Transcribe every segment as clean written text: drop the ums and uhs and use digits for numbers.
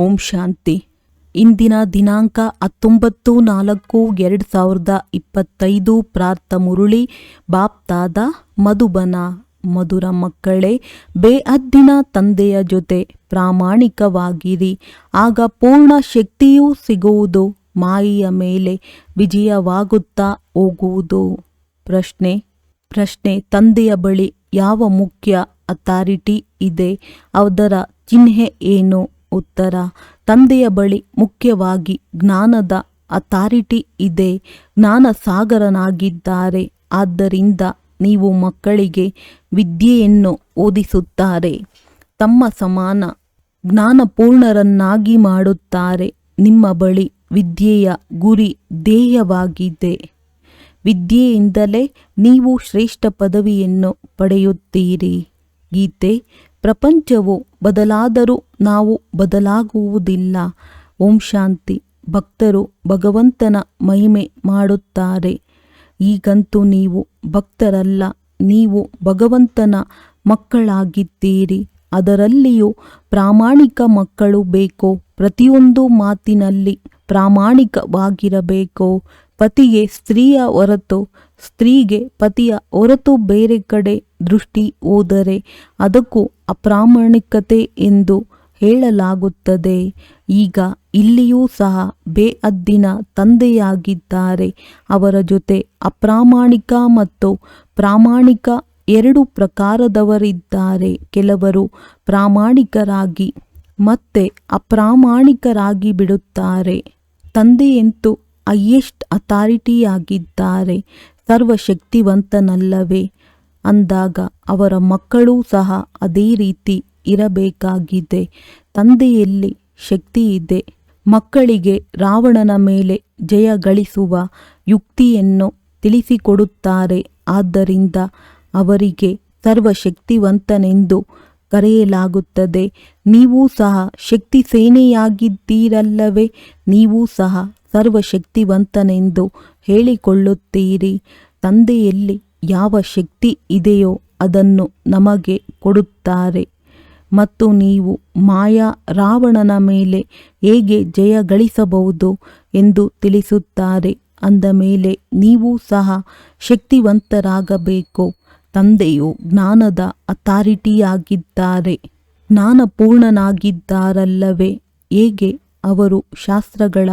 ಓಂ ಶಾಂತಿ. ಇಂದಿನ ದಿನಾಂಕ 19/4/2025. ಪ್ರಾರ್ಥ ಮುರುಳಿ ಬಾಪ್ತಾದ ಮಧುಬನ. ಮಧುರ ಮಕ್ಕಳೇ, ಬೇಅದ್ದಿನ ತಂದೆಯ ಜೊತೆ ಪ್ರಾಮಾಣಿಕವಾಗಿರಿ, ಆಗ ಪೂರ್ಣ ಶಕ್ತಿಯೂ ಸಿಗುವುದು, ಮಾಯೆಯ ಮೇಲೆ ವಿಜಯವಾಗುತ್ತಾ ಹೋಗುವುದು. ಪ್ರಶ್ನೆ: ತಂದೆಯ ಬಳಿ ಯಾವ ಮುಖ್ಯ ಅಥಾರಿಟಿ ಇದೆ? ಅದರ ಚಿಹ್ನೆ ಏನು? ಉತ್ತರ: ತಂದೆಯ ಬಳಿ ಮುಖ್ಯವಾಗಿ ಜ್ಞಾನದ ಅಥಾರಿಟಿ ಇದೆ. ಜ್ಞಾನ ಸಾಗರನಾಗಿದ್ದಾರೆ. ಆದ್ದರಿಂದ ನೀವು ಮಕ್ಕಳಿಗೆ ವಿದ್ಯೆಯನ್ನು ಓದಿಸುತ್ತಾರೆ, ತಮ್ಮ ಸಮಾನ ಜ್ಞಾನಪೂರ್ಣರನ್ನಾಗಿ ಮಾಡುತ್ತಾರೆ. ನಿಮ್ಮ ಬಳಿ ವಿದ್ಯೆಯ ಗುರಿ ಧ್ಯೇಯವಾಗಿದೆ. ವಿದ್ಯೆಯಿಂದಲೇ ನೀವು ಶ್ರೇಷ್ಠ ಪದವಿಯನ್ನು ಪಡೆಯುತ್ತೀರಿ. ಗೀತೆ: ಪ್ರಪಂಚವು ಬದಲಾದರೂ ನಾವು ಬದಲಾಗುವುದಿಲ್ಲ. ಓಂ ಶಾಂತಿ. ಭಕ್ತರು ಭಗವಂತನ ಮಹಿಮೆ ಮಾಡುತ್ತಾರೆ. ಈಗಂತೂ ನೀವು ಭಕ್ತರಲ್ಲ, ನೀವು ಭಗವಂತನ ಮಕ್ಕಳಾಗಿದ್ದೀರಿ. ಅದರಲ್ಲಿಯೂ ಪ್ರಾಮಾಣಿಕ ಮಕ್ಕಳು ಬೇಕು. ಪ್ರತಿಯೊಂದು ಮಾತಿನಲ್ಲಿ ಪ್ರಾಮಾಣಿಕವಾಗಿರಬೇಕು. ಪತಿಗೆ ಸ್ತ್ರೀಯ ಹೊರತು, ಸ್ತ್ರೀಗೆ ಪತಿಯ ಹೊರತು ಬೇರೆ ಕಡೆ ದೃಷ್ಟಿ ಹೋದರೆ ಅದಕ್ಕೂ ಅಪ್ರಾಮಾಣಿಕತೆ ಎಂದು ಹೇಳಲಾಗುತ್ತದೆ. ಈಗ ಇಲ್ಲಿಯೂ ಸಹ ಬೇಅದ್ದಿನ ತಂದೆಯಾಗಿದ್ದಾರೆ. ಅವರ ಜೊತೆ ಅಪ್ರಾಮಾಣಿಕ ಮತ್ತು ಪ್ರಾಮಾಣಿಕ ಎರಡು ಪ್ರಕಾರದವರಿದ್ದಾರೆ. ಕೆಲವರು ಪ್ರಾಮಾಣಿಕರಾಗಿ ಮತ್ತೆ ಅಪ್ರಾಮಾಣಿಕರಾಗಿ ಬಿಡುತ್ತಾರೆ. ತಂದೆಯಂತೂ ಹೈಯೆಸ್ಟ್ ಅಥಾರಿಟಿಯಾಗಿದ್ದಾರೆ, ಸರ್ವಶಕ್ತಿವಂತನಲ್ಲವೇ? ಅಂದಾಗ ಅವರ ಮಕ್ಕಳೂ ಸಹ ಅದೇ ರೀತಿ ಇರಬೇಕಾಗಿದೆ. ತಂದೆಯಲ್ಲಿ ಶಕ್ತಿ ಇದೆ. ಮಕ್ಕಳಿಗೆ ರಾವಣನ ಮೇಲೆ ಜಯ ಗಳಿಸುವ ಯುಕ್ತಿಯನ್ನು ತಿಳಿಸಿಕೊಡುತ್ತಾರೆ. ಆದ್ದರಿಂದ ಅವರಿಗೆ ಸರ್ವಶಕ್ತಿವಂತನೆಂದು ಕರೆಯಲಾಗುತ್ತದೆ. ನೀವೂ ಸಹ ಶಕ್ತಿ ಸೇನೆಯಾಗಿದ್ದೀರಲ್ಲವೇ? ನೀವೂ ಸಹ ಸರ್ವಶಕ್ತಿವಂತನೆಂದು ಹೇಳಿಕೊಳ್ಳುತ್ತೀರಿ. ತಂದೆಯಲ್ಲಿ ಯಾವ ಶಕ್ತಿ ಇದೆಯೋ ಅದನ್ನು ನಮಗೆ ಕೊಡುತ್ತಾರೆ ಮತ್ತು ನೀವು ಮಾಯಾ ರಾವಣನ ಮೇಲೆ ಹೇಗೆ ಜಯ ಗಳಿಸಬಹುದು ಎಂದು ತಿಳಿಸುತ್ತಾರೆ. ಅಂದ ಮೇಲೆ ನೀವು ಸಹ ಶಕ್ತಿವಂತರಾಗಬೇಕು. ತಂದೆಯು ಜ್ಞಾನದ ಅಥಾರಿಟಿಯಾಗಿದ್ದಾರೆ, ಜ್ಞಾನಪೂರ್ಣನಾಗಿದ್ದಾರಲ್ಲವೇ? ಹೇಗೆ ಅವರು ಶಾಸ್ತ್ರಗಳ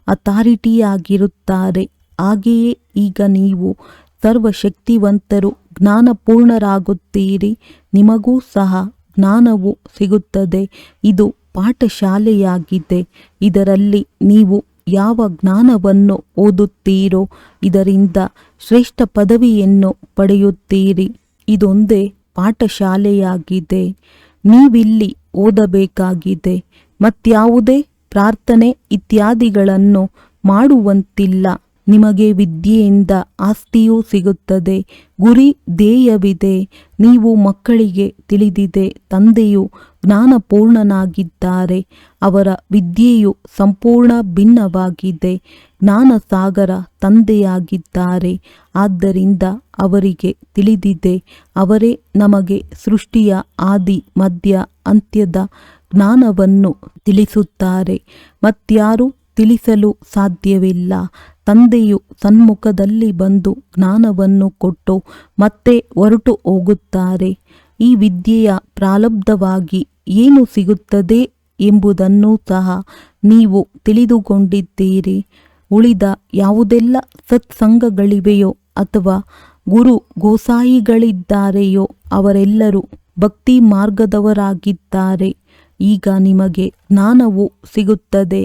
ಅಥಾರಿಟಿಯಾಗಿರುತ್ತಾರೆ, ಹಾಗೆಯೇ ಈಗ ನೀವು ಸರ್ವಶಕ್ತಿವಂತರು, ಜ್ಞಾನಪೂರ್ಣರಾಗುತ್ತೀರಿ. ನಿಮಗೂ ಸಹ ಜ್ಞಾನವು ಸಿಗುತ್ತದೆ. ಇದು ಪಾಠಶಾಲೆಯಾಗಿದೆ. ಇದರಲ್ಲಿ ನೀವು ಯಾವ ಜ್ಞಾನವನ್ನು ಓದುತ್ತೀರೋ ಇದರಿಂದ ಶ್ರೇಷ್ಠ ಪದವಿಯನ್ನು ಪಡೆಯುತ್ತೀರಿ. ಇದೊಂದೇ ಪಾಠಶಾಲೆಯಾಗಿದೆ. ನೀವಿಲ್ಲಿ ಓದಬೇಕಾಗಿದೆ. ಮತ್ಯಾವುದೇ ಪ್ರಾರ್ಥನೆ ಇತ್ಯಾದಿಗಳನ್ನು ಮಾಡುವಂತಿಲ್ಲ. ನಿಮಗೆ ವಿದ್ಯೆಯಿಂದ ಆಸ್ತಿಯೂ ಸಿಗುತ್ತದೆ. ಗುರಿ ಧ್ಯೇಯವಿದೆ. ನೀವು ಮಕ್ಕಳಿಗೆ ತಿಳಿದಿದೆ, ತಂದೆಯು ಜ್ಞಾನಪೂರ್ಣನಾಗಿದ್ದಾರೆ. ಅವರ ವಿದ್ಯೆಯು ಸಂಪೂರ್ಣ ಭಿನ್ನವಾಗಿದೆ. ಜ್ಞಾನಸಾಗರ ತಂದೆಯಾಗಿದ್ದಾರೆ. ಆದ್ದರಿಂದ ಅವರಿಗೆ ತಿಳಿದಿದೆ. ಅವರೇ ನಮಗೆ ಸೃಷ್ಟಿಯ ಆದಿ ಮಧ್ಯ ಅಂತ್ಯದ ಜ್ಞಾನವನ್ನು ತಿಳಿಸುತ್ತಾರೆ. ಮತ್ಯಾರೂ ತಿಳಿಸಲು ಸಾಧ್ಯವಿಲ್ಲ. ತಂದೆಯು ಸನ್ಮುಖದಲ್ಲಿ ಬಂದು ಜ್ಞಾನವನ್ನು ಕೊಟ್ಟು ಮತ್ತೆ ಹೊರಟು ಹೋಗುತ್ತಾರೆ. ಈ ವಿದ್ಯೆಯ ಪ್ರಾರಬ್ಧವಾಗಿ ಏನು ಸಿಗುತ್ತದೆ ಎಂಬುದನ್ನು ಸಹ ನೀವು ತಿಳಿದುಕೊಂಡಿದ್ದೀರಿ. ಉಳಿದ ಯಾವುದೆಲ್ಲ ಸತ್ಸಂಗಗಳಿವೆಯೋ ಅಥವಾ ಗುರು ಗೋಸಾಯಿಗಳಿದ್ದಾರೆಯೋ ಅವರೆಲ್ಲರೂ ಭಕ್ತಿ ಮಾರ್ಗದವರಾಗಿದ್ದಾರೆ. ಈಗ ನಿಮಗೆ ಜ್ಞಾನವು ಸಿಗುತ್ತದೆ.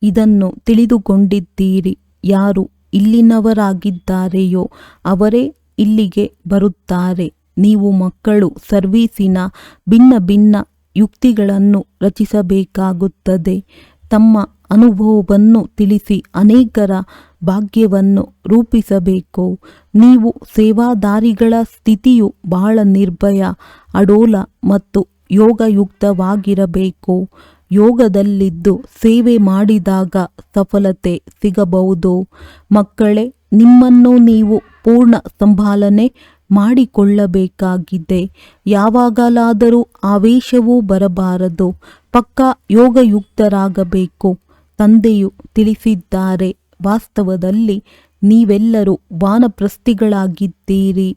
ಇದನ್ನು ತಿಳಿದುಕೊಂಡಿದ್ದೀರಿ. ಯಾರು ಇಲ್ಲಿನವರಾಗಿದ್ದಾರೆಯೋ ಅವರೇ ಇಲ್ಲಿಗೆ ಬರುತ್ತಾರೆ. ನೀವು ಮಕ್ಕಳು ಸರ್ವೀಸಿನ ಭಿನ್ನ ಭಿನ್ನ ಯುಕ್ತಿಗಳನ್ನು ರಚಿಸಬೇಕಾಗುತ್ತದೆ. ತಮ್ಮ ಅನುಭವವನ್ನು ತಿಳಿಸಿ ಅನೇಕರ ಭಾಗ್ಯವನ್ನು ರೂಪಿಸಬೇಕು. ನೀವು ಸೇವಾದಾರಿಗಳ ಸ್ಥಿತಿಯು ಬಹಳ ನಿರ್ಭಯ, ಅಡೋಲ ಮತ್ತು ಯೋಗಯುಕ್ತವಾಗಿರಬೇಕು. ಯೋಗದಲ್ಲಿದ್ದು ಸೇವೆ ಮಾಡಿದಾಗ ಸಫಲತೆ ಸಿಗಬಹುದು. ಮಕ್ಕಳೇ, ನಿಮ್ಮನ್ನು ನೀವು ಪೂರ್ಣ ಸಂಭಾಲನೆ ಮಾಡಿಕೊಳ್ಳಬೇಕಾಗಿದೆ. ಯಾವಾಗಲಾದರೂ ಆವೇಶವೂ ಬರಬಾರದು. ಪಕ್ಕಾ ಯೋಗಯುಕ್ತರಾಗಬೇಕು. ತಂದೆಯು ತಿಳಿಸಿದ್ದಾರೆ, ವಾಸ್ತವದಲ್ಲಿ ನೀವೆಲ್ಲರೂ ವಾನಪ್ರಸ್ಥಿಗಳಾಗಿದ್ದೀರಿ.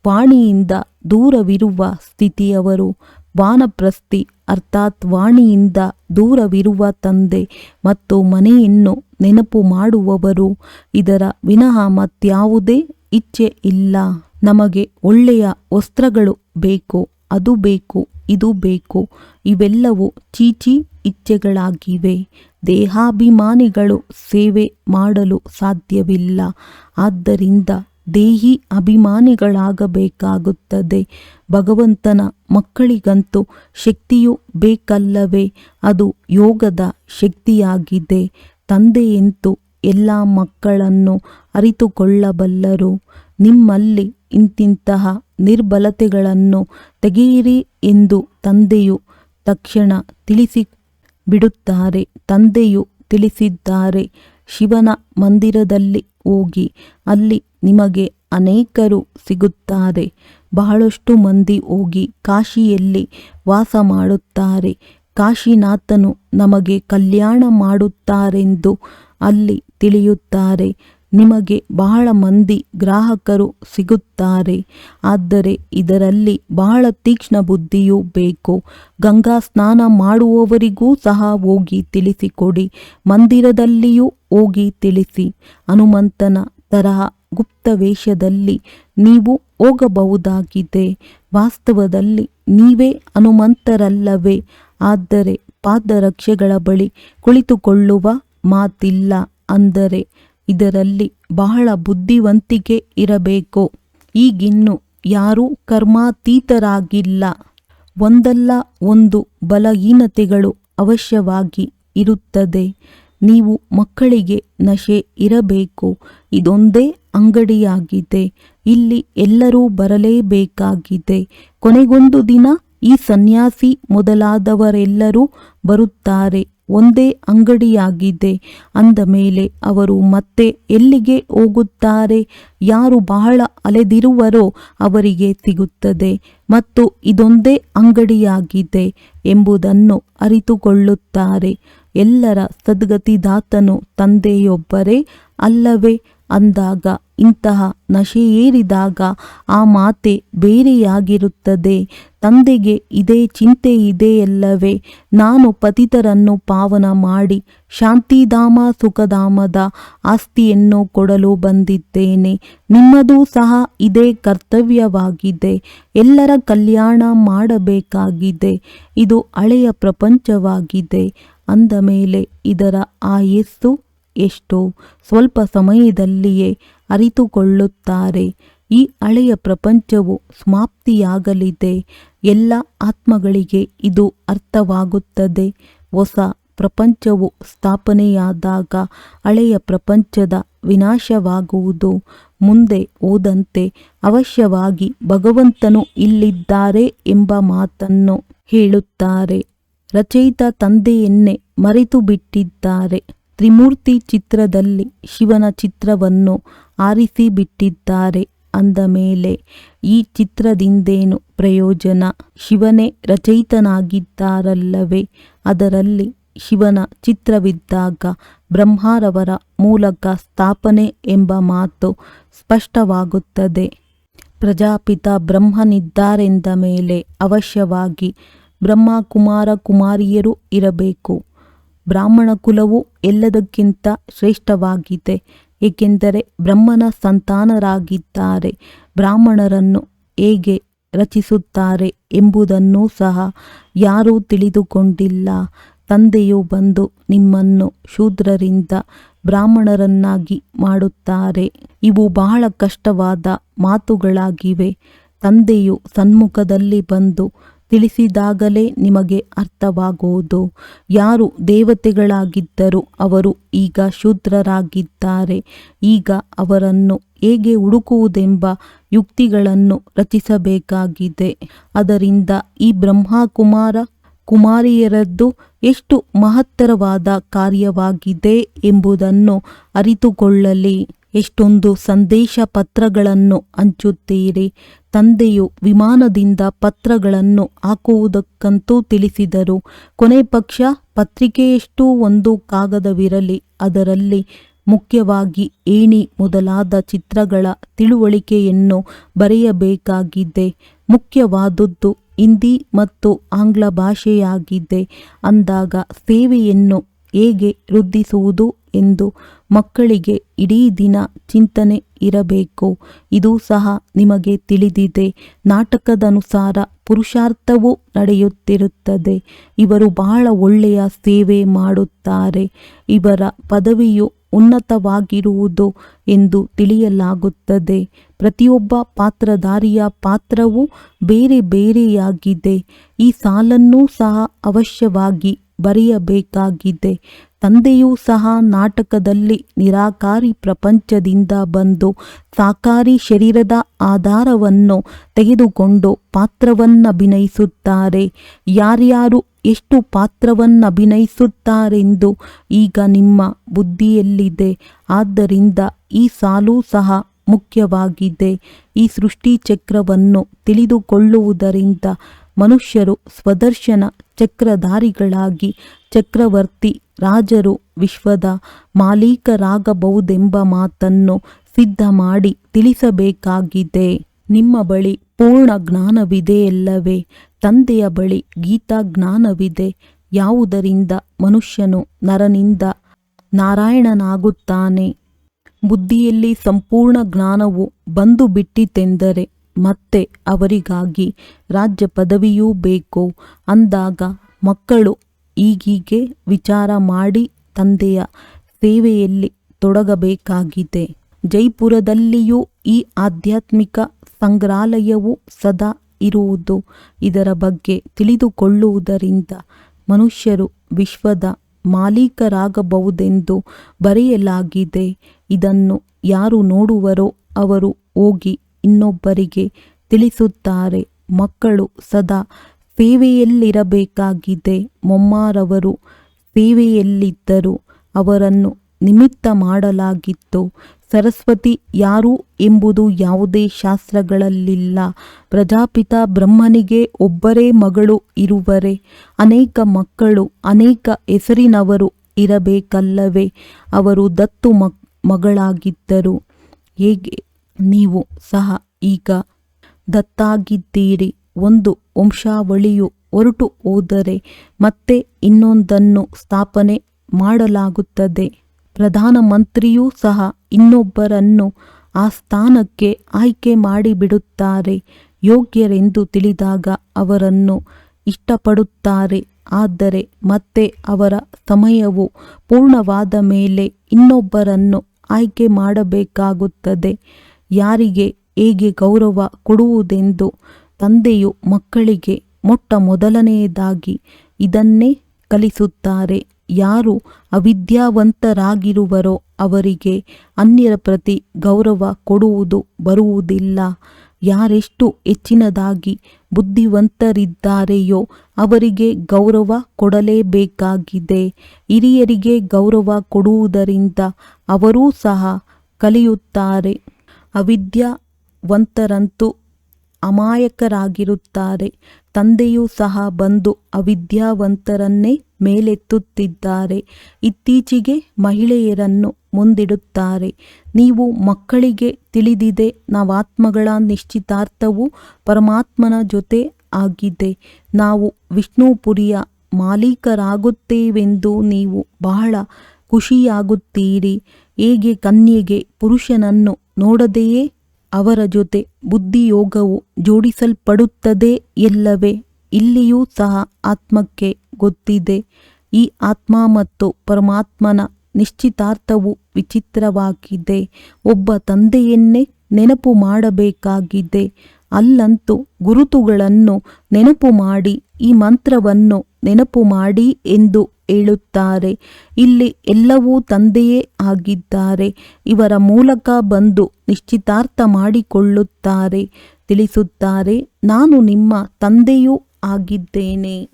ವಾಣಿಯಿಂದ ದೂರವಿರುವ ಸ್ಥಿತಿಯವರು. ವಾನಪ್ರಸ್ಥಿ ಅರ್ಥಾತ್ ವಾಣಿಯಿಂದ ದೂರವಿರುವ ತಂದೆ ಮತ್ತು ಮನೆಯನ್ನು ನೆನಪು ಮಾಡುವವರು. ಇದರ ವಿನಃ ಮತ್ಯಾವುದೇ ಇಚ್ಛೆ ಇಲ್ಲ. ನಮಗೆ ಒಳ್ಳೆಯ ವಸ್ತ್ರಗಳು ಬೇಕು, ಅದು ಬೇಕು, ಇದು ಬೇಕು. ಇವೆಲ್ಲವೂ ಚೀಚಿ ಇಚ್ಛೆಗಳಾಗಿವೆ. ದೇಹಾಭಿಮಾನಿಗಳು ಸೇವೆ ಮಾಡಲು ಸಾಧ್ಯವಿಲ್ಲ. ಆದ್ದರಿಂದ ದೇಹಿ ಅಭಿಮಾನಿಗಳಾಗಬೇಕಾಗುತ್ತದೆ. ಭಗವಂತನ ಮಕ್ಕಳಿಗಂತೂ ಶಕ್ತಿಯೂ ಬೇಕಲ್ಲವೇ? ಅದು ಯೋಗದ ಶಕ್ತಿಯಾಗಿದೆ. ತಂದೆಯಂತೂ ಎಲ್ಲ ಮಕ್ಕಳನ್ನು ಅರಿತುಕೊಳ್ಳಬಲ್ಲರು. ನಿಮ್ಮಲ್ಲಿ ಇಂತಿಂತಹ ನಿರ್ಬಲತೆಗಳನ್ನು ತೆಗೆಯಿರಿ ಎಂದು ತಂದೆಯು ತಕ್ಷಣ ತಿಳಿಸಿಬಿಡುತ್ತಾರೆ. ತಂದೆಯು ತಿಳಿಸಿದ್ದಾರೆ, ಶಿವನ ಮಂದಿರದಲ್ಲಿ ಹೋಗಿ, ಅಲ್ಲಿ ನಿಮಗೆ ಅನೇಕರು ಸಿಗುತ್ತಾರೆ. ಬಹಳಷ್ಟು ಮಂದಿ ಹೋಗಿ ಕಾಶಿಯಲ್ಲಿ ವಾಸ ಮಾಡುತ್ತಾರೆ. ಕಾಶಿನಾಥನು ನಮಗೆ ಕಲ್ಯಾಣ ಮಾಡುತ್ತಾರೆಂದು ಅಲ್ಲಿ ತಿಳಿಯುತ್ತಾರೆ. ನಿಮಗೆ ಬಹಳ ಮಂದಿ ಗ್ರಾಹಕರು ಸಿಗುತ್ತಾರೆ. ಆದರೆ ಇದರಲ್ಲಿ ಬಹಳ ತೀಕ್ಷ್ಣ ಬುದ್ಧಿಯೂ ಬೇಕು. ಗಂಗಾ ಸ್ನಾನ ಮಾಡುವವರಿಗೂ ಸಹ ಹೋಗಿ ತಿಳಿಸಿಕೊಡಿ. ಮಂದಿರದಲ್ಲಿಯೂ ಹೋಗಿ ತಿಳಿಸಿ. ಹನುಮಂತನ ತರಹ ಗುಪ್ತ ವೇಷದಲ್ಲಿ ನೀವು ಹೋಗಬಹುದಾಗಿದೆ. ವಾಸ್ತವದಲ್ಲಿ ನೀವೇ ಹನುಮಂತರಲ್ಲವೇ? ಆದರೆ ಪಾದರಕ್ಷೆಗಳ ಬಳಿ ಕುಳಿತುಕೊಳ್ಳುವ ಮಾತಿಲ್ಲ. ಅಂದರೆ ಇದರಲ್ಲಿ ಬಹಳ ಬುದ್ಧಿವಂತಿಕೆ ಇರಬೇಕು. ಈಗಿನ್ನು ಯಾರೂ ಕರ್ಮಾತೀತರಾಗಿಲ್ಲ. ಒಂದಲ್ಲ ಒಂದು ಬಲಹೀನತೆಗಳು ಅವಶ್ಯವಾಗಿ ಇರುತ್ತದೆ. ನೀವು ಮಕ್ಕಳಿಗೆ ನಶೆ ಇರಬೇಕು. ಇದೊಂದೇ ಅಂಗಡಿಯಾಗಿದೆ. ಇಲ್ಲಿ ಎಲ್ಲರೂ ಬರಲೇಬೇಕಾಗಿದೆ. ಕೊನೆಗೊಂದು ದಿನ ಈ ಸನ್ಯಾಸಿ ಮೊದಲಾದವರೆಲ್ಲರೂ ಬರುತ್ತಾರೆ. ಒಂದೇ ಅಂಗಡಿಯಾಗಿದೆ ಅಂದ ಮೇಲೆ ಅವರು ಮತ್ತೆ ಎಲ್ಲಿಗೆ ಹೋಗುತ್ತಾರೆ? ಯಾರು ಬಹಳ ಅಲೆದಿರುವರೋ ಅವರಿಗೆ ಸಿಗುತ್ತದೆ. ಮತ್ತು ಇದೊಂದೇ ಅಂಗಡಿಯಾಗಿದೆ ಎಂಬುದನ್ನು ಅರಿತುಕೊಳ್ಳುತ್ತಾರೆ. ಎಲ್ಲರ ಸದ್ಗತಿದಾತನು ತಂದೆಯೊಬ್ಬರೇ ಅಲ್ಲವೇ? ಅಂದಾಗ ಇಂತಹ ನಶೆಯೇರಿದಾಗ ಆ ಮಾತೆ ಬೇರೆಯಾಗಿರುತ್ತದೆ. ತಂದೆಗೆ ಇದೇ ಚಿಂತೆ ಇದೆಯಲ್ಲವೇ? ನಾನು ಪತಿತರನ್ನು ಪಾವನ ಮಾಡಿ ಶಾಂತಿಧಾಮ ಸುಖಧಾಮದ ಆಸ್ತಿಯನ್ನು ಕೊಡಲು ಬಂದಿದ್ದೇನೆ. ನಿಮ್ಮದೂ ಸಹ ಇದೇ ಕರ್ತವ್ಯವಾಗಿದೆ. ಎಲ್ಲರ ಕಲ್ಯಾಣ ಮಾಡಬೇಕಾಗಿದೆ. ಇದು ಹಳೆಯ ಪ್ರಪಂಚವಾಗಿದೆ. ಅಂದ ಮೇಲೆ ಇದರ ಆಯಸ್ಸು ಎಷ್ಟೋ? ಸ್ವಲ್ಪ ಸಮಯದಲ್ಲಿಯೇ ಅರಿತುಕೊಳ್ಳುತ್ತಾರೆ. ಈ ಹಳೆಯ ಪ್ರಪಂಚವು ಸಮಾಪ್ತಿಯಾಗಲಿದೆ. ಎಲ್ಲ ಆತ್ಮಗಳಿಗೆ ಇದು ಅರ್ಥವಾಗುತ್ತದೆ. ಹೊಸ ಪ್ರಪಂಚವು ಸ್ಥಾಪನೆಯಾದಾಗ ಹಳೆಯ ಪ್ರಪಂಚದ ವಿನಾಶವಾಗುವುದು. ಮುಂದೆ ಹೋದಂತೆ ಅವಶ್ಯವಾಗಿ ಭಗವಂತನು ಇಲ್ಲಿದ್ದಾರೆ ಎಂಬ ಮಾತನ್ನು ಹೇಳುತ್ತಾರೆ. ರಚಯಿತ ತಂದೆಯನ್ನೇ ಮರೆತು ಬಿಟ್ಟಿದ್ದಾರೆ. ತ್ರಿಮೂರ್ತಿ ಚಿತ್ರದಲ್ಲಿ ಶಿವನ ಚಿತ್ರವನ್ನು ಆರಿಸಿಬಿಟ್ಟಿದ್ದಾರೆ. ಅಂದ ಮೇಲೆ ಈ ಚಿತ್ರದಿಂದೇನು ಪ್ರಯೋಜನ? ಶಿವನೇ ರಚಯಿತನಾಗಿದ್ದಾರಲ್ಲವೇ? ಅದರಲ್ಲಿ ಶಿವನ ಚಿತ್ರವಿದ್ದಾಗ ಬ್ರಹ್ಮರವರ ಮೂಲಕ ಸ್ಥಾಪನೆ ಎಂಬ ಮಾತು ಸ್ಪಷ್ಟವಾಗುತ್ತದೆ. ಪ್ರಜಾಪಿತ ಬ್ರಹ್ಮನಿದ್ದಾರೆಂದ ಮೇಲೆ ಅವಶ್ಯವಾಗಿ ಬ್ರಹ್ಮ ಕುಮಾರ ಕುಮಾರಿಯರು ಇರಬೇಕು. ಬ್ರಾಹ್ಮಣ ಕುಲವು ಎಲ್ಲದಕ್ಕಿಂತ ಶ್ರೇಷ್ಠವಾಗಿದೆ. ಏಕೆಂದರೆ ಬ್ರಹ್ಮನ ಸಂತಾನರಾಗಿದ್ದಾರೆ. ಬ್ರಾಹ್ಮಣರನ್ನು ಹೇಗೆ ರಚಿಸುತ್ತಾರೆ ಎಂಬುದನ್ನೂ ಸಹ ಯಾರೂ ತಿಳಿದುಕೊಂಡಿಲ್ಲ. ತಂದೆಯು ಬಂದು ನಿಮ್ಮನ್ನು ಶೂದ್ರರಿಂದ ಬ್ರಾಹ್ಮಣರನ್ನಾಗಿ ಮಾಡುತ್ತಾರೆ. ಇವು ಬಹಳ ಕಷ್ಟವಾದ ಮಾತುಗಳಾಗಿವೆ. ತಂದೆಯು ಸನ್ಮುಖದಲ್ಲಿ ಬಂದು ತಿಳಿಸಿದಾಗಲೇ ನಿಮಗೆ ಅರ್ಥವಾಗುವುದು. ಯಾರು ದೇವತೆಗಳಾಗಿದ್ದರು ಅವರು ಈಗ ಶೂದ್ರರಾಗಿದ್ದಾರೆ. ಈಗ ಅವರನ್ನು ಹೇಗೆ ಹುಡುಕುವುದೆಂಬ ಯುಕ್ತಿಗಳನ್ನು ರಚಿಸಬೇಕಾಗಿದೆ. ಅದರಿಂದ ಈ ಬ್ರಹ್ಮಕುಮಾರ ಕುಮಾರಿಯರದ್ದು ಎಷ್ಟು ಮಹತ್ತರವಾದ ಕಾರ್ಯವಾಗಿದೆ ಎಂಬುದನ್ನು ಅರಿತುಕೊಳ್ಳಲಿ. ಎಷ್ಟೊಂದು ಸಂದೇಶ ಪತ್ರಗಳನ್ನು ಹಂಚುತ್ತೀರಿ. ತಂದೆಯು ವಿಮಾನದಿಂದ ಪತ್ರಗಳನ್ನು ಹಾಕುವುದಕ್ಕಂತೂ ತಿಳಿಸಿದರು. ಕೊನೆ ಪಕ್ಷ ಪತ್ರಿಕೆಯಷ್ಟು ಒಂದು ಕಾಗದವಿರಲಿ, ಅದರಲ್ಲಿ ಮುಖ್ಯವಾಗಿ ಏಣಿ ಮೊದಲಾದ ಚಿತ್ರಗಳ ತಿಳುವಳಿಕೆಯನ್ನು ಬರೆಯಬೇಕಾಗಿದೆ. ಮುಖ್ಯವಾದದ್ದು ಹಿಂದಿ ಮತ್ತು ಆಂಗ್ಲ ಭಾಷೆಯಾಗಿದೆ. ಅಂದಾಗ ಸೇವೆಯನ್ನು ಹೇಗೆ ವೃದ್ಧಿಸುವುದು ಎಂದು ಮಕ್ಕಳಿಗೆ ಇಡೀ ದಿನ ಚಿಂತನೆ ಇರಬೇಕು. ಇದು ಸಹ ನಿಮಗೆ ತಿಳಿದಿದೆ. ನಾಟಕದನುಸಾರ ಪುರುಷಾರ್ಥವೂ ನಡೆಯುತ್ತಿರುತ್ತದೆ. ಇವರು ಬಹಳ ಒಳ್ಳೆಯ ಸೇವೆ ಮಾಡುತ್ತಾರೆ. ಇವರ ಪದವಿಯು ಉನ್ನತವಾಗಿರುವುದು ಎಂದು ತಿಳಿಯಲಾಗುತ್ತದೆ. ಪ್ರತಿಯೊಬ್ಬ ಪಾತ್ರಧಾರಿಯ ಪಾತ್ರವೂ ಬೇರೆ ಬೇರೆಯಾಗಿದೆ. ಈ ಸಾಲನ್ನೂ ಸಹ ಅವಶ್ಯವಾಗಿ ಬರೆಯಬೇಕಾಗಿದೆ. ತಂದೆಯೂ ಸಹ ನಾಟಕದಲ್ಲಿ ನಿರಾಕಾರಿ ಪ್ರಪಂಚದಿಂದ ಬಂದು ಸಾಕಾರಿ ಶರೀರದ ಆಧಾರವನ್ನು ತೆಗೆದುಕೊಂಡು ಪಾತ್ರವನ್ನಭಿನಯಿಸುತ್ತಾರೆ. ಯಾರ್ಯಾರು ಎಷ್ಟು ಪಾತ್ರವನ್ನಭಿನಯಿಸುತ್ತಾರೆಂದು ಈಗ ನಿಮ್ಮ ಬುದ್ಧಿಯಲ್ಲಿದೆ. ಆದ್ದರಿಂದ ಈ ಸಾಲು ಸಹ ಮುಖ್ಯವಾಗಿದೆ. ಈ ಸೃಷ್ಟಿ ಚಕ್ರವನ್ನು ತಿಳಿದುಕೊಳ್ಳುವುದರಿಂದ ಮನುಷ್ಯರು ಸ್ವದರ್ಶನ ಚಕ್ರಧಾರಿಗಳಾಗಿ ಚಕ್ರವರ್ತಿ ರಾಜರು ವಿಶ್ವದ ಮಾಲೀಕರಾಗಬಹುದೆಂಬ ಮಾತನ್ನು ಸಿದ್ಧ ಮಾಡಿ ತಿಳಿಸಬೇಕಾಗಿದೆ. ನಿಮ್ಮ ಬಳಿ ಪೂರ್ಣ ಜ್ಞಾನವಿದೆಯಲ್ಲವೇ? ತಂದೆಯ ಬಳಿ ಗೀತಾ ಜ್ಞಾನವಿದೆ. ಯಾವುದರಿಂದ ಮನುಷ್ಯನು ನರನಿಂದ ನಾರಾಯಣನಾಗುತ್ತಾನೆ? ಬುದ್ಧಿಯಲ್ಲಿ ಸಂಪೂರ್ಣ ಜ್ಞಾನವು ಬಂದು ಬಿಟ್ಟಿತೆಂದರೆ ಮತ್ತೆ ಅವರಿಗಾಗಿ ರಾಜ್ಯ ಪದವಿಯೂ ಬೇಕು. ಅಂದಾಗ ಮಕ್ಕಳು ಈಗೀಗೆ ವಿಚಾರ ಮಾಡಿ ತಂದೆಯ ಸೇವೆಯಲ್ಲಿ ತೊಡಗಬೇಕಾಗಿದೆ. ಜೈಪುರದಲ್ಲಿಯೂ ಈ ಆಧ್ಯಾತ್ಮಿಕ ಸಂಗ್ರಹಾಲಯವು ಸದಾ ಇರುವುದು. ಇದರ ಬಗ್ಗೆ ತಿಳಿದುಕೊಳ್ಳುವುದರಿಂದ ಮನುಷ್ಯರು ವಿಶ್ವದ ಮಾಲೀಕರಾಗಬಹುದೆಂದು ಬರೆಯಲಾಗಿದೆ. ಇದನ್ನು ಯಾರು ನೋಡುವರೋ ಅವರು ಹೋಗಿ ಇನ್ನೊಬ್ಬರಿಗೆ ತಿಳಿಸುತ್ತಾರೆ. ಮಕ್ಕಳು ಸದಾ ಸೇವೆಯಲ್ಲಿರಬೇಕಾಗಿದೆ. ಮೊಮ್ಮಾರವರು ಸೇವೆಯಲ್ಲಿದ್ದರು. ಅವರನ್ನು ನಿಮಿತ್ತ ಮಾಡಲಾಗಿತ್ತು. ಸರಸ್ವತಿ ಯಾರು ಎಂಬುದು ಯಾವುದೇ ಶಾಸ್ತ್ರಗಳಲ್ಲಿಲ್ಲ. ಪ್ರಜಾಪಿತ ಬ್ರಹ್ಮನಿಗೆ ಒಬ್ಬರೇ ಮಗಳು ಇರುವರೆ? ಅನೇಕ ಮಕ್ಕಳು ಅನೇಕ ಹೆಸರಿನವರು ಇರಬೇಕಲ್ಲವೇ? ಅವರು ದತ್ತು ಮಗಳಾಗಿದ್ದರು. ಹೇಗೆ ನೀವು ಸಹ ಈಗ ದತ್ತಾಗಿದ್ದೀರಿ. ಒಂದು ವಂಶಾವಳಿಯು ಹೊರಟು ಹೋದರೆ ಮತ್ತೆ ಇನ್ನೊಂದನ್ನು ಸ್ಥಾಪನೆ ಮಾಡಲಾಗುತ್ತದೆ. ಪ್ರಧಾನಮಂತ್ರಿಯೂ ಸಹ ಇನ್ನೊಬ್ಬರನ್ನು ಆ ಸ್ಥಾನಕ್ಕೆ ಆಯ್ಕೆ ಮಾಡಿಬಿಡುತ್ತಾರೆ. ಯೋಗ್ಯರೆಂದು ತಿಳಿದಾಗ ಅವರನ್ನು ಇಷ್ಟಪಡುತ್ತಾರೆ. ಆದರೆ ಮತ್ತೆ ಅವರ ಸಮಯವು ಪೂರ್ಣವಾದ ಮೇಲೆ ಇನ್ನೊಬ್ಬರನ್ನು ಆಯ್ಕೆ ಮಾಡಬೇಕಾಗುತ್ತದೆ. ಯಾರಿಗೆ ಹೇಗೆ ಗೌರವ ಕೊಡುವುದೆಂದು ತಂದೆಯು ಮಕ್ಕಳಿಗೆ ಮೊಟ್ಟ ಮೊದಲನೆಯದಾಗಿ ಇದನ್ನೇ ಕಲಿಸುತ್ತಾರೆ. ಯಾರು ಅವಿದ್ಯಾವಂತರಾಗಿರುವರೋ ಅವರಿಗೆ ಅನ್ಯರ ಪ್ರತಿ ಗೌರವ ಕೊಡುವುದು ಬರುವುದಿಲ್ಲ. ಯಾರೆಷ್ಟು ಹೆಚ್ಚಿನದಾಗಿ ಬುದ್ಧಿವಂತರಿದ್ದಾರೆಯೋ ಅವರಿಗೆ ಗೌರವ ಕೊಡಲೇಬೇಕಾಗಿದೆ. ಹಿರಿಯರಿಗೆ ಗೌರವ ಕೊಡುವುದರಿಂದ ಅವರೂ ಸಹ ಕಲಿಯುತ್ತಾರೆ. ಅವಿದ್ಯಾವಂತರಂತೂ ಅಮಾಯಕರಾಗಿರುತ್ತಾರೆ. ತಂದೆಯೂ ಸಹ ಬಂದು ಅವಿದ್ಯಾವಂತರನ್ನೇ ಮೇಲೆತ್ತುತ್ತಿದ್ದಾರೆ. ಇತ್ತೀಚೆಗೆ ಮಹಿಳೆಯರನ್ನು ಮುಂದಿಡುತ್ತಾರೆ. ನೀವು ಮಕ್ಕಳಿಗೆ ತಿಳಿದಿದೆ, ನವಾತ್ಮಗಳ ನಿಶ್ಚಿತಾರ್ಥವು ಪರಮಾತ್ಮನ ಜೊತೆ ಆಗಿದೆ. ನಾವು ವಿಷ್ಣುಪುರಿಯ ಮಾಲೀಕರಾಗುತ್ತೇವೆಂದು ನೀವು ಬಹಳ ಖುಷಿಯಾಗುತ್ತೀರಿ. ಹೇಗೆ ಕನ್ಯೆಗೆ ಪುರುಷನನ್ನು ನೋಡದೆಯೇ ಅವರ ಜೊತೆ ಬುದ್ಧಿಯೋಗವು ಜೋಡಿಸಲ್ಪಡುತ್ತದೆ ಎಲ್ಲವೇ? ಇಲ್ಲಿಯೂ ಸಹ ಆತ್ಮಕ್ಕೆ ಗೊತ್ತಿದೆ. ಈ ಆತ್ಮ ಮತ್ತು ಪರಮಾತ್ಮನ ನಿಶ್ಚಿತಾರ್ಥವು ವಿಚಿತ್ರವಾಗಿದೆ. ಒಬ್ಬ ತಂದೆಯನ್ನೇ ನೆನಪು ಮಾಡಬೇಕಾಗಿದೆ. ಅಲ್ಲಂತೂ ಗುರುತುಗಳನ್ನು ನೆನಪು ಮಾಡಿ, ಈ ಮಂತ್ರವನ್ನು ನೆನಪು ಮಾಡಿ ಎಂದು ಹೇಳುತ್ತಾರೆ. ಇಲ್ಲಿ ಎಲ್ಲವೂ ತಂದೆಯೇ ಆಗಿದ್ದಾರೆ. ಇವರ ಮೂಲಕ ಬಂದು ನಿಶ್ಚಿತಾರ್ಥ ಮಾಡಿಕೊಳ್ಳುತ್ತಾರೆ. ತಿಳಿಸುತ್ತಾರೆ, ನಾನು ನಿಮ್ಮ ತಂದೆಯೂ ಆಗಿದ್ದೇನೆ.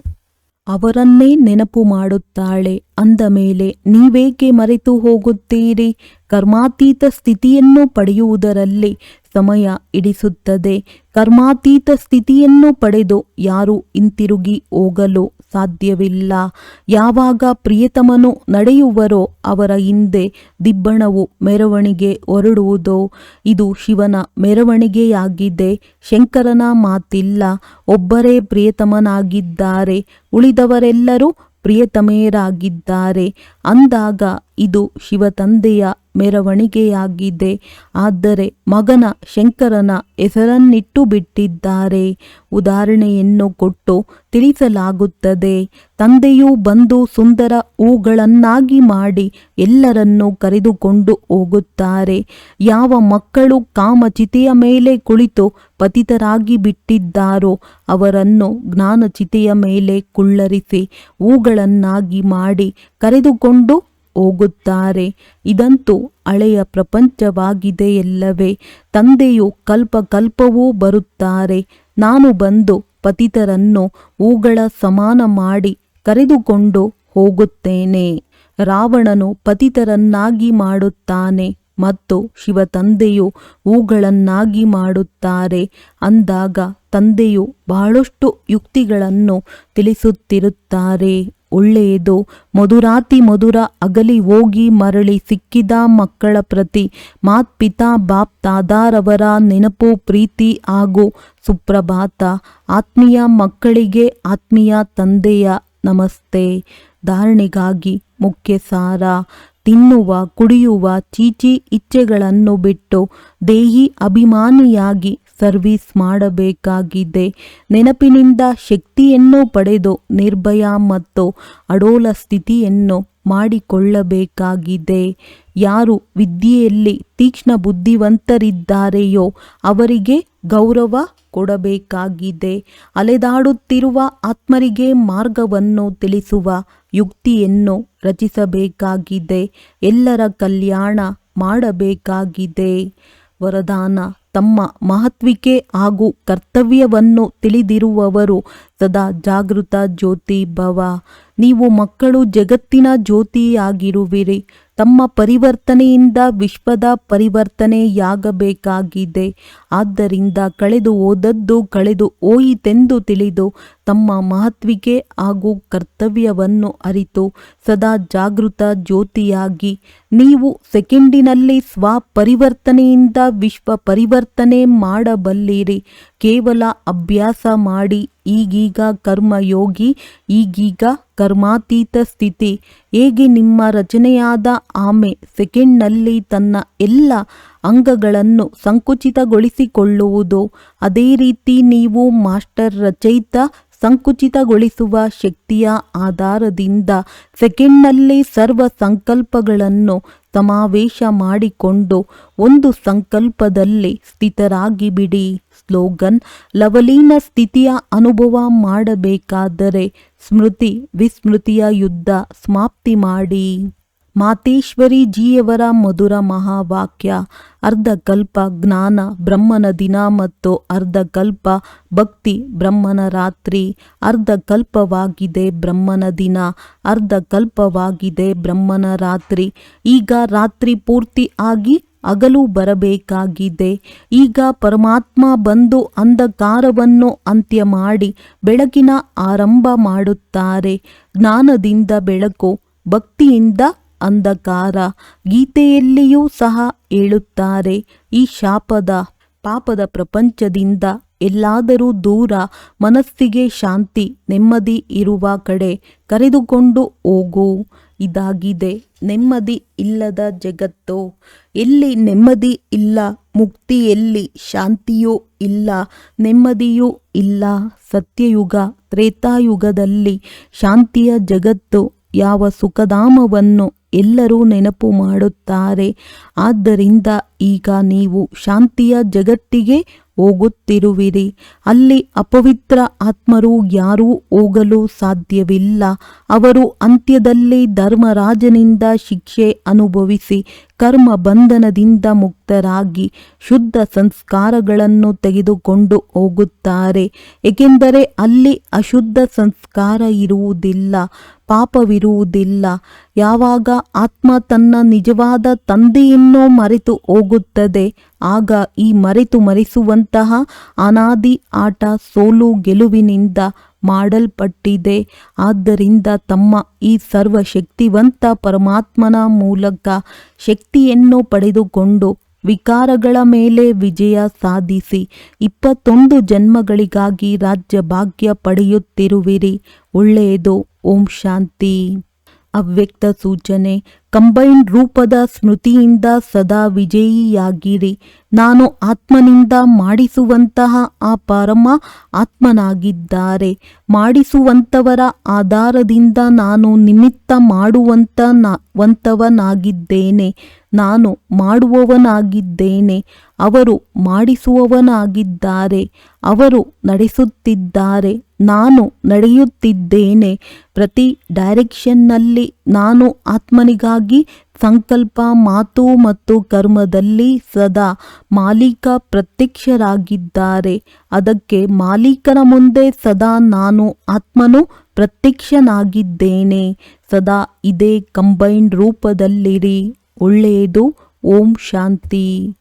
ಅವರನ್ನೇ ನೆನಪು ಮಾಡುತ್ತಾಳೆ. ಅಂದ ಮೇಲೆ ನೀವೇಕೆ ಮರೆತು ಹೋಗುತ್ತೀರಿ? ಕರ್ಮಾತೀತ ಸ್ಥಿತಿಯನ್ನು ಪಡೆಯುವುದರಲ್ಲಿ ಸಮಯ ಹಿಡಿಸುತ್ತದೆ. ಕರ್ಮಾತೀತ ಸ್ಥಿತಿಯನ್ನು ಪಡೆದು ಯಾರೂ ಹಿಂತಿರುಗಿ ಹೋಗಲು ಸಾಧ್ಯವಿಲ್ಲ. ಯಾವಾಗ ಪ್ರಿಯತಮನು ನಡೆಯುವರೋ ಅವರ ಹಿಂದೆ ದಿಬ್ಬಣವು ಮೆರವಣಿಗೆ ಹೊರಡುವುದೋ. ಇದು ಶಿವನ ಮೆರವಣಿಗೆಯಾಗಿದೆ. ಶಂಕರನ ಮಾತಿಲ್ಲ. ಒಬ್ಬರೇ ಪ್ರಿಯತಮನಾಗಿದ್ದಾರೆ, ಉಳಿದವರೆಲ್ಲರೂ ಪ್ರಿಯತಮೆಯರಾಗಿದ್ದಾರೆ ಅಂದಾಗ ಇದು ಶಿವತಂದೆಯ ಮೆರವಣಿಗೆಯಾಗಿದೆ. ಆದರೆ ಮಗನ ಶಂಕರನ ಹೆಸರನ್ನಿಟ್ಟು ಬಿಟ್ಟಿದ್ದಾರೆ. ಉದಾಹರಣೆಯನ್ನು ಕೊಟ್ಟು ತಿಳಿಸಲಾಗುತ್ತದೆ. ತಂದೆಯು ಬಂದು ಸುಂದರ ಹೂಗಳನ್ನಾಗಿ ಮಾಡಿ ಎಲ್ಲರನ್ನೂ ಕರೆದುಕೊಂಡು ಹೋಗುತ್ತಾರೆ. ಯಾವ ಮಕ್ಕಳು ಕಾಮಚಿತೆಯ ಮೇಲೆ ಕುಳಿತು ಪತಿತರಾಗಿ ಬಿಟ್ಟಿದ್ದಾರೋ ಅವರನ್ನು ಜ್ಞಾನಚಿತೆಯ ಮೇಲೆ ಕುಳ್ಳರಿಸಿ ಹೂಗಳನ್ನಾಗಿ ಮಾಡಿ ಕರೆದುಕೊಂಡು ಹೋಗುತ್ತಾರೆ. ಇದಂತೂ ಹಳೆಯ ಪ್ರಪಂಚವಾಗಿದೆಯಲ್ಲವೇ. ತಂದೆಯು ಕಲ್ಪವೂ ಬರುತ್ತಾರೆ. ನಾನು ಬಂದು ಪತಿತರನ್ನು ಹೂಗಳ ಸಮಾನ ಮಾಡಿ ಕರೆದುಕೊಂಡು ಹೋಗುತ್ತೇನೆ. ರಾವಣನು ಪತಿತರನ್ನಾಗಿ ಮಾಡುತ್ತಾನೆ ಮತ್ತು ಶಿವತಂದೆಯು ಹೂಗಳನ್ನಾಗಿ ಮಾಡುತ್ತಾರೆ. ಅಂದಾಗ ತಂದೆಯು ಬಹಳಷ್ಟು ಯುಕ್ತಿಗಳನ್ನು ತಿಳಿಸುತ್ತಿರುತ್ತಾರೆ. ಒಳ್ಳೆಯದು. ಮಧುರಾತಿ ಮಧುರ ಅಗಲಿ ಹೋಗಿ ಮರಳಿ ಸಿಕ್ಕಿದ ಮಕ್ಕಳ ಪ್ರತಿ ಮಾತ್ಪಿತಾ ಬಾಪ್ ತಾದಾರವರ ನೆನಪು, ಪ್ರೀತಿ ಹಾಗೂ ಸುಪ್ರಭಾತ. ಆತ್ಮೀಯ ಮಕ್ಕಳಿಗೆ ಆತ್ಮೀಯ ತಂದೆಯ ನಮಸ್ತೆ. ಧಾರಣೆಗಾಗಿ ಮುಖ್ಯ ಸಾರ: ತಿನ್ನುವ, ಕುಡಿಯುವ ಚೀಚಿ ಇಚ್ಛೆಗಳನ್ನು ಬಿಟ್ಟು ದೇಹಿ ಅಭಿಮಾನಿಯಾಗಿ ಸರ್ವಿಸ್ ಮಾಡಬೇಕಾಗಿದೆ. ನೆನಪಿನಿಂದ ಶಕ್ತಿಯನ್ನು ಪಡೆದು ನಿರ್ಭಯ ಮತ್ತು ಅಡೋಲ ಸ್ಥಿತಿಯನ್ನು ಮಾಡಿಕೊಳ್ಳಬೇಕಾಗಿದೆ. ಯಾರು ವಿದ್ಯೆಯಲ್ಲಿ ತೀಕ್ಷ್ಣ ಬುದ್ಧಿವಂತರಿದ್ದಾರೆಯೋ ಅವರಿಗೆ ಗೌರವ ಕೊಡಬೇಕಾಗಿದೆ. ಅಲೆದಾಡುತ್ತಿರುವ ಆತ್ಮರಿಗೆ ಮಾರ್ಗವನ್ನು ತಿಳಿಸುವ ಯುಕ್ತಿಯನ್ನು ರಚಿಸಬೇಕಾಗಿದೆ. ಎಲ್ಲರ ಕಲ್ಯಾಣ ಮಾಡಬೇಕಾಗಿದೆ. ವರದಾನ: ತಮ್ಮ ಮಹತ್ವಿಕೆ ಹಾಗೂ ಕರ್ತವ್ಯವನ್ನು ತಿಳಿದಿರುವವರು ಸದಾ ಜಾಗೃತ ಜ್ಯೋತಿ ಭವ. ನೀವು ಮಕ್ಕಳು ಜಗತ್ತಿನ ಜ್ಯೋತಿಯಾಗಿರುವಿರಿ. ತಮ್ಮ ಪರಿವರ್ತನೆಯಿಂದ ವಿಶ್ವದ ಪರಿವರ್ತನೆಯಾಗಬೇಕಾಗಿದೆ. ಆದ್ದರಿಂದ ಕಳೆದು ಹೋದದ್ದು ಕಳೆದು ಹೋಯಿತೆಂದು ತಿಳಿದು ತಮ್ಮ ಮಹತ್ವಿಕೆ ಹಾಗೂ ಕರ್ತವ್ಯವನ್ನು ಅರಿತು ಸದಾ ಜಾಗೃತ ಜ್ಯೋತಿಯಾಗಿ ನೀವು ಸೆಕೆಂಡಿನಲ್ಲಿ ಸ್ವಪರಿವರ್ತನೆಯಿಂದ ವಿಶ್ವ ಪರಿವರ್ತನೆ ಮಾಡಬಲ್ಲಿರಿ. ಕೇವಲ ಅಭ್ಯಾಸ ಮಾಡಿ. ಈಗೀಗ ಕರ್ಮಯೋಗಿ, ಈಗೀಗ ಕರ್ಮಾತೀತ ಸ್ಥಿತಿ. ಹೇಗೆ ನಿಮ್ಮ ರಚನೆಯಾದ ಆಮೆ ಸೆಕೆಂಡ್ನಲ್ಲಿ ತನ್ನ ಎಲ್ಲ ಅಂಗಗಳನ್ನು ಸಂಕುಚಿತಗೊಳಿಸಿಕೊಳ್ಳುವುದೋ ಅದೇ ರೀತಿ ನೀವು ಮಾಸ್ಟರ್ ರಚಯಿತ ಸಂಕುಚಿತಗೊಳಿಸುವ ಶಕ್ತಿಯ ಆಧಾರದಿಂದ ಸೆಕೆಂಡ್ನಲ್ಲಿ ಸರ್ವ ಸಂಕಲ್ಪಗಳನ್ನು ಸಮಾವೇಶ ಮಾಡಿಕೊಂಡು ಒಂದು ಸಂಕಲ್ಪದಲ್ಲಿ ಸ್ಥಿತರಾಗಿ ಬಿಡಿ. ಸ್ಲೋಗನ್: ಲವಲೀನ ಸ್ಥಿತಿಯ ಅನುಭವ ಮಾಡಬೇಕಾದರೆ ಸ್ಮೃತಿ ವಿಸ್ಮೃತಿಯ ಯುದ್ಧ ಸಮಾಪ್ತಿ ಮಾಡಿ. ಮಾತೇಶ್ವರಿ ಜಿಯವರ ಮಧುರ ಮಹಾವಾಕ್ಯ: ಅರ್ಧಕಲ್ಪ ಜ್ಞಾನ ಬ್ರಹ್ಮನ ದಿನ ಮತ್ತು ಅರ್ಧಕಲ್ಪ ಭಕ್ತಿ ಬ್ರಹ್ಮನ ರಾತ್ರಿ. ಅರ್ಧಕಲ್ಪವಾಗಿದೆ ಬ್ರಹ್ಮನ ದಿನ, ಅರ್ಧಕಲ್ಪವಾಗಿದೆ ಬ್ರಹ್ಮನ ರಾತ್ರಿ. ಈಗ ರಾತ್ರಿ ಪೂರ್ತಿ ಆಗಿ ಹಗಲು ಬರಬೇಕಾಗಿದೆ. ಈಗ ಪರಮಾತ್ಮ ಬಂದು ಅಂಧಕಾರವನ್ನು ಅಂತ್ಯ ಮಾಡಿ ಬೆಳಕಿನ ಆರಂಭ ಮಾಡುತ್ತಾರೆ. ಜ್ಞಾನದಿಂದ ಬೆಳಕು, ಭಕ್ತಿಯಿಂದ ಅಂಧಕಾರ. ಗೀತೆಯಲ್ಲಿಯೂ ಸಹ ಹೇಳುತ್ತಾರೆ, ಈ ಪಾಪದ ಪ್ರಪಂಚದಿಂದ ಎಲ್ಲಾದರೂ ದೂರ ಮನಸ್ಸಿಗೆ ಶಾಂತಿ ನೆಮ್ಮದಿ ಇರುವ ಕಡೆ ಕರೆದುಕೊಂಡು ಹೋಗು. ಇದಾಗಿದೆ ನೆಮ್ಮದಿ ಇಲ್ಲದ ಜಗತ್ತು. ಎಲ್ಲಿ ನೆಮ್ಮದಿ ಇಲ್ಲ, ಮುಕ್ತಿಯಲ್ಲಿ ಶಾಂತಿಯೂ ಇಲ್ಲ, ನೆಮ್ಮದಿಯೂ ಇಲ್ಲ. ಸತ್ಯಯುಗ ತ್ರೇತಾಯುಗದಲ್ಲಿ ಶಾಂತಿಯ ಜಗತ್ತು, ಯಾವ ಸುಖಧಾಮವನ್ನು ಎಲ್ಲರೂ ನೆನಪು ಮಾಡುತ್ತಾರೆ. ಆದ್ದರಿಂದ ಈಗ ನೀವು ಶಾಂತಿಯ ಜಗತ್ತಿಗೆ ಹೋಗುತ್ತಿರುವಿರಿ. ಅಲ್ಲಿ ಅಪವಿತ್ರ ಆತ್ಮರು ಯಾರೂ ಹೋಗಲು ಸಾಧ್ಯವಿಲ್ಲ. ಅವರು ಅಂತ್ಯದಲ್ಲಿ ಧರ್ಮರಾಜನಿಂದ ಶಿಕ್ಷೆ ಅನುಭವಿಸಿ ಕರ್ಮ ಬಂಧನದಿಂದ ಮುಕ್ತರಾಗಿ ಶುದ್ಧ ಸಂಸ್ಕಾರಗಳನ್ನು ತೆಗೆದುಕೊಂಡು ಹೋಗುತ್ತಾರೆ. ಏಕೆಂದರೆ ಅಲ್ಲಿ ಅಶುದ್ಧ ಸಂಸ್ಕಾರ ಇರುವುದಿಲ್ಲ, ಪಾಪವಿರುವುದಿಲ್ಲ. ಯಾವಾಗ ಆತ್ಮ ತನ್ನ ನಿಜವಾದ ತಂದೆಯನ್ನು ಮರೆತು ಹೋಗುತ್ತದೆ, ಆಗ ಈ ಮರೆಸುವಂತಹ ಅನಾದಿ ಆಟ ಸೋಲು ಗೆಲುವಿನಿಂದ ಮಾಡಲ್ಪಟ್ಟಿದೆ. ಆದ್ದರಿಂದ ತಮ್ಮ ಈ ಸರ್ವಶಕ್ತಿವಂತ ಪರಮಾತ್ಮನ ಮೂಲಕ ಶಕ್ತಿಯನ್ನು ಪಡೆದುಕೊಂಡು ವಿಕಾರಗಳ ಮೇಲೆ ವಿಜಯ ಸಾಧಿಸಿ 21 ಜನ್ಮಗಳಿಗಾಗಿ ರಾಜ್ಯ ಭಾಗ್ಯ ಪಡೆಯುತ್ತಿರುವಿರಿ. ಒಳ್ಳೆಯದು. ಓಂ ಶಾಂತಿ. ಅವ್ಯಕ್ತ ಸೂಚನೆ. ಕಂಬೈನ್ಡ್ ರೂಪದ ಸ್ಮೃತಿಯಿಂದ ಸದಾ ವಿಜಯಿಯಾಗಿರಿ. ನಾನು ಆತ್ಮನಿಂದ ಮಾಡಿಸುವಂತಹ ಆ ಪರಮ ಆತ್ಮನಾಗಿದ್ದಾರೆ. ಮಾಡಿಸುವಂತವರ ಆಧಾರದಿಂದ ನಾನು ನಿಮಿತ್ತ ಮಾಡುವಂತವನಾಗಿದ್ದೇನೆ. ನಾನು ಮಾಡುವವನಾಗಿದ್ದೇನೆ, ಅವರು ಮಾಡಿಸುವವನಾಗಿದ್ದಾರೆ. ಅವರು ನಡೆಸುತ್ತಿದ್ದಾರೆ, ನಾನು ನಡೆಯುತ್ತಿದ್ದೇನೆ. ಪ್ರತಿ ಡೈರೆಕ್ಷನ್ನಲ್ಲಿ ನಾನು ಆತ್ಮನಿಗಾಗಿ ಸಂಕಲ್ಪ, ಮಾತು ಮತ್ತು ಕರ್ಮದಲ್ಲಿ ಸದಾ ಮಾಲೀಕ ಪ್ರತ್ಯಕ್ಷರಾಗಿದ್ದಾರೆ. ಅದಕ್ಕೆ ಮಾಲೀಕನ ಮುಂದೆ ಸದಾ ನಾನು ಆತ್ಮನು ಪ್ರತ್ಯಕ್ಷನಾಗಿದ್ದೇನೆ. ಸದಾ ಇದೇ ಕಂಬೈನ್ಡ್ ರೂಪದಲ್ಲಿರಿ. ಒಳ್ಳೆಯದು. ಓಂ ಶಾಂತಿ.